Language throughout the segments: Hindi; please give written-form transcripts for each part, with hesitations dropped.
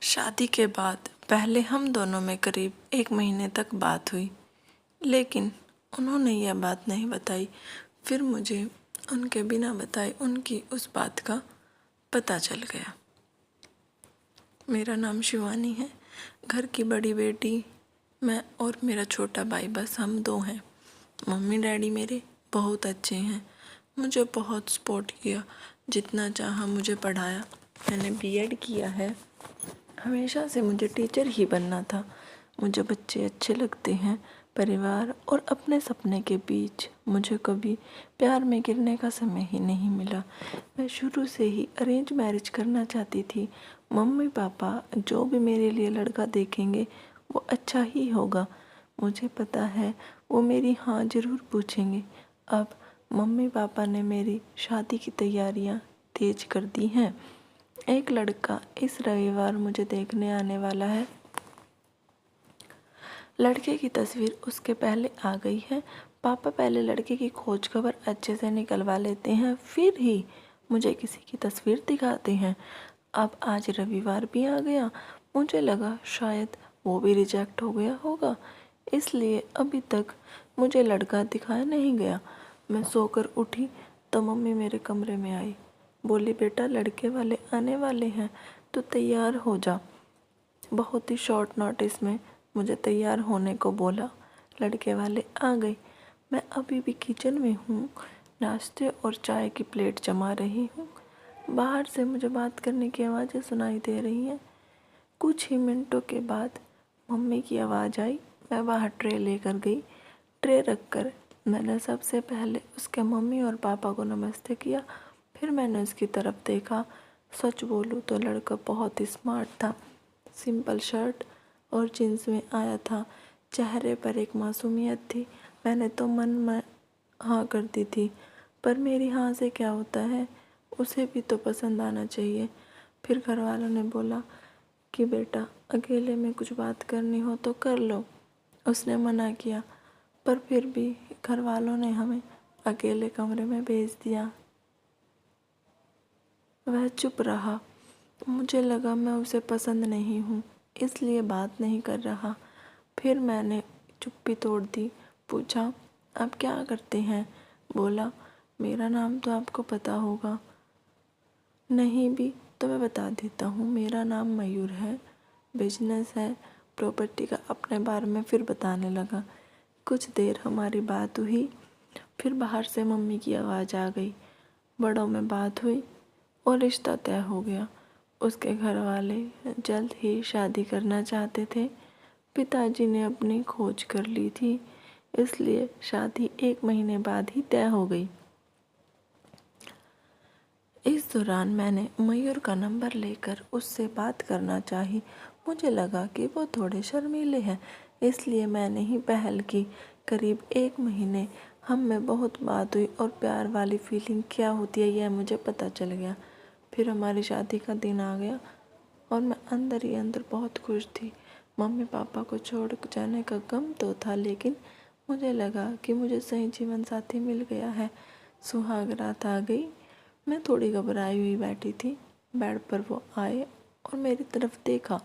शादी के बाद पहले हम दोनों में करीब 1 महीने तक बात हुई, लेकिन उन्होंने यह बात नहीं बताई। फिर मुझे उनके बिना बताए उनकी उस बात का पता चल गया। मेरा नाम शिवानी है। घर की बड़ी बेटी मैं और मेरा छोटा भाई, बस हम दो हैं। मम्मी डैडी मेरे बहुत अच्छे हैं, मुझे बहुत सपोर्ट किया। जितना चाहा मुझे पढ़ाया। मैंने बीएड किया है। हमेशा से मुझे टीचर ही बनना था। मुझे बच्चे अच्छे लगते हैं। परिवार और अपने सपने के बीच मुझे कभी प्यार में गिरने का समय ही नहीं मिला। मैं शुरू से ही अरेंज मैरिज करना चाहती थी। मम्मी पापा जो भी मेरे लिए लड़का देखेंगे वो अच्छा ही होगा। मुझे पता है वो मेरी हाँ ज़रूर पूछेंगे। अब मम्मी पापा ने मेरी शादी की तैयारियां तेज कर दी हैं। एक लड़का इस रविवार मुझे देखने आने वाला है। लड़के की तस्वीर उसके पहले आ गई है। पापा पहले लड़के की खोज खबर अच्छे से निकलवा लेते हैं, फिर ही मुझे किसी की तस्वीर दिखाते हैं। अब आज रविवार भी आ गया। मुझे लगा शायद वो भी रिजेक्ट हो गया होगा, इसलिए अभी तक मुझे लड़का दिखाया नहीं गया। मैं सोकर उठी तो मम्मी मेरे कमरे में आई। बोली, बेटा लड़के वाले आने वाले हैं तो तैयार हो जा। बहुत ही शॉर्ट नोटिस में मुझे तैयार होने को बोला। लड़के वाले आ गए। मैं अभी भी किचन में हूँ, नाश्ते और चाय की प्लेट जमा रही हूँ। बाहर से मुझे बात करने की आवाज़ें सुनाई दे रही हैं। कुछ ही मिनटों के बाद मम्मी की आवाज़ आई। मैं बाहर ट्रे लेकर गई। ट्रे रखकर मैंने सबसे पहले उसके मम्मी और पापा को नमस्ते किया। फिर मैंने उसकी तरफ देखा। सच बोलूँ तो लड़का बहुत ही स्मार्ट था। सिंपल शर्ट और जीन्स में आया था। चेहरे पर एक मासूमियत थी। मैंने तो मन में हाँ कर दी थी, पर मेरी हाँ से क्या होता है, उसे भी तो पसंद आना चाहिए। फिर घर वालों ने बोला कि बेटा अकेले में कुछ बात करनी हो तो कर लो। उसने मना किया, पर फिर भी घर वालों ने हमें अकेले कमरे में भेज दिया। वह चुप रहा। मुझे लगा मैं उसे पसंद नहीं हूँ, इसलिए बात नहीं कर रहा। फिर मैंने चुप्पी तोड़ दी। पूछा, आप क्या करते हैं? बोला, मेरा नाम तो आपको पता होगा। नहीं भी तो मैं बता देता हूँ, मेरा नाम मयूर है। बिजनेस है, प्रॉपर्टी का। अपने बारे में फिर बताने लगा। कुछ देर हमारी बात हुई। फिर बाहर से मम्मी की आवाज़ आ गई। बड़ों में बात हुई और रिश्ता तय हो गया। उसके घर वाले जल्द ही शादी करना चाहते थे। पिताजी ने अपनी खोज कर ली थी, इसलिए शादी 1 महीने बाद ही तय हो गई। इस दौरान मैंने मयूर का नंबर लेकर उससे बात करना चाही। मुझे लगा कि वो थोड़े शर्मीले हैं, इसलिए मैंने ही पहल की। करीब 1 महीने हम में बहुत बात हुई और प्यार वाली फीलिंग क्या होती है यह मुझे पता चल गया। फिर हमारी शादी का दिन आ गया और मैं अंदर ही अंदर बहुत खुश थी। मम्मी पापा को छोड़ जाने का गम तो था, लेकिन मुझे लगा कि मुझे सही जीवन साथी मिल गया है। सुहाग रात आ गई। मैं थोड़ी घबराई हुई बैठी थी। बेड पर वो आए और मेरी तरफ देखा।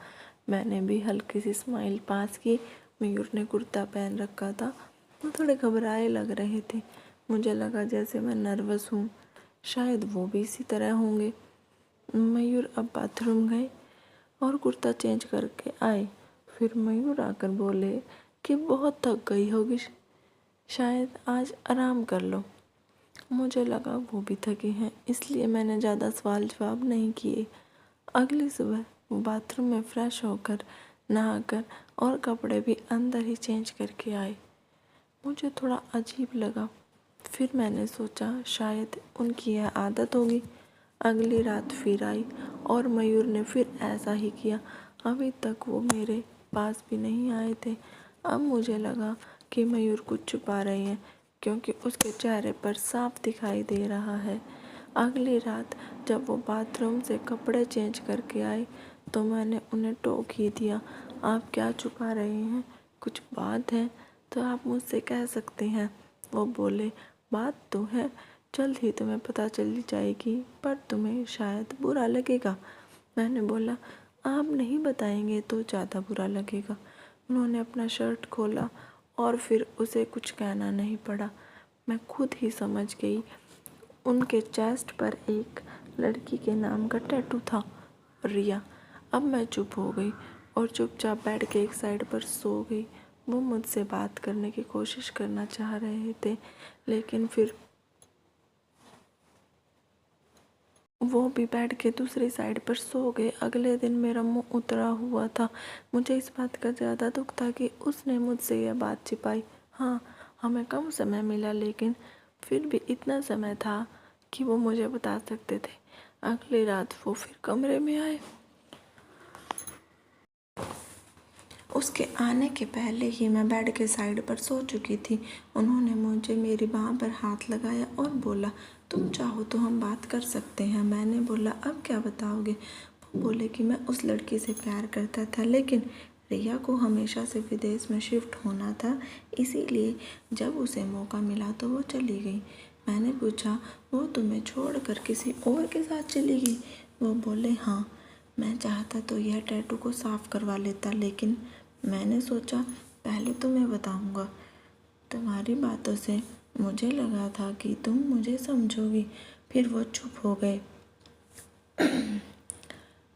मैंने भी हल्की सी स्माइल पास की। मयूर ने कुर्ता पहन रखा था। वो थोड़े घबराए लग रहे थे। मुझे लगा जैसे मैं नर्वस हूँ, शायद वो भी इसी तरह होंगे। मयूर अब बाथरूम गए और कुर्ता चेंज करके आए। फिर मयूर आकर बोले कि बहुत थक गई होगी, शायद आज आराम कर लो। मुझे लगा वो भी थके हैं, इसलिए मैंने ज़्यादा सवाल जवाब नहीं किए। अगली सुबह वो बाथरूम में फ्रेश होकर नहाकर और कपड़े भी अंदर ही चेंज करके आए। मुझे थोड़ा अजीब लगा। फिर मैंने सोचा शायद उनकी यह आदत होगी। अगली रात फिर आई और मयूर ने फिर ऐसा ही किया। अभी तक वो मेरे पास भी नहीं आए थे। अब मुझे लगा कि मयूर कुछ छुपा रहे हैं, क्योंकि उसके चेहरे पर साफ दिखाई दे रहा है। अगली रात जब वो बाथरूम से कपड़े चेंज करके आए तो मैंने उन्हें टोक ही दिया। आप क्या छुपा रहे हैं? कुछ बात है तो आप मुझसे कह सकते हैं। वो बोले, बात तो है, जल्द ही तुम्हें पता चल जाएगी, पर तुम्हें शायद बुरा लगेगा। मैंने बोला, आप नहीं बताएंगे तो ज़्यादा बुरा लगेगा। उन्होंने अपना शर्ट खोला और फिर उसे कुछ कहना नहीं पड़ा। मैं खुद ही समझ गई। उनके चेस्ट पर एक लड़की के नाम का टैटू था, रिया। अब मैं चुप हो गई और चुपचाप बैठ के एक साइड पर सो गई। वो मुझसे बात करने की कोशिश करना चाह रहे थे, लेकिन फिर वो भी बैठ के दूसरी साइड पर सो गए। अगले दिन मेरा मुंह उतरा हुआ था। मुझे इस बात का ज़्यादा दुख था कि उसने मुझसे यह बात छिपाई। हाँ, हमें कम समय मिला, लेकिन फिर भी इतना समय था कि वो मुझे बता सकते थे। अगली रात वो फिर कमरे में आए। उसके आने के पहले ही मैं बेड के साइड पर सो चुकी थी। उन्होंने मुझे मेरी बाँह पर हाथ लगाया और बोला, तुम चाहो तो हम बात कर सकते हैं। मैंने बोला, अब क्या बताओगे? वो बोले कि मैं उस लड़की से प्यार करता था, लेकिन रिया को हमेशा से विदेश में शिफ्ट होना था, इसीलिए जब उसे मौका मिला तो वो चली गई। मैंने पूछा, वो तुम्हें छोड़कर किसी और के साथ चली गई? वो बोले, हाँ। मैं चाहता तो यह टैटू को साफ करवा लेता, लेकिन मैंने सोचा पहले तुम्हें बताऊंगा। तुम्हारी बातों से मुझे लगा था कि तुम मुझे समझोगी। फिर वो चुप हो गए।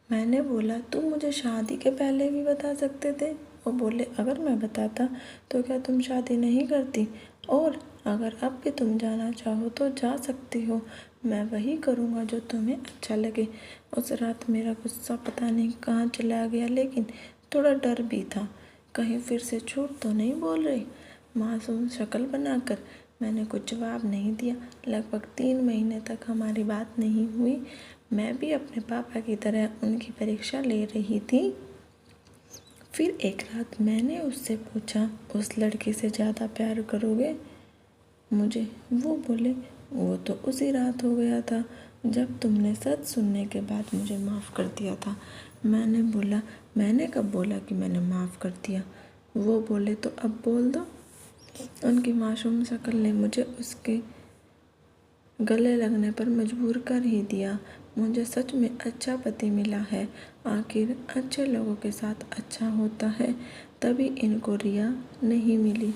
मैंने बोला, तुम मुझे शादी के पहले भी बता सकते थे। वो बोले, अगर मैं बताता तो क्या तुम शादी नहीं करती? और अगर अब भी तुम जाना चाहो तो जा सकती हो। मैं वही करूँगा जो तुम्हें अच्छा लगे। उस रात मेरा गुस्सा पता नहीं कहाँ चला गया, लेकिन थोड़ा डर भी था। कहीं फिर से झूठ तो नहीं बोल रही। मासूम शक्ल बनाकर मैंने कुछ जवाब नहीं दिया। लगभग 3 महीने तक हमारी बात नहीं हुई। मैं भी अपने पापा की तरह उनकी परीक्षा ले रही थी। फिर एक रात मैंने उससे पूछा, उस लड़की से ज़्यादा प्यार करोगे मुझे? वो बोले, वो तो उसी रात हो गया था जब तुमने सच सुनने के बाद मुझे माफ़ कर दिया था। मैंने बोला, मैंने कब बोला कि मैंने माफ़ कर दिया? वो बोले, तो अब बोल दो। उनकी मासूम शक्ल ने मुझे उसके गले लगने पर मजबूर कर ही दिया। मुझे सच में अच्छा पति मिला है। आखिर अच्छे लोगों के साथ अच्छा होता है, तभी इनको रिया नहीं मिली।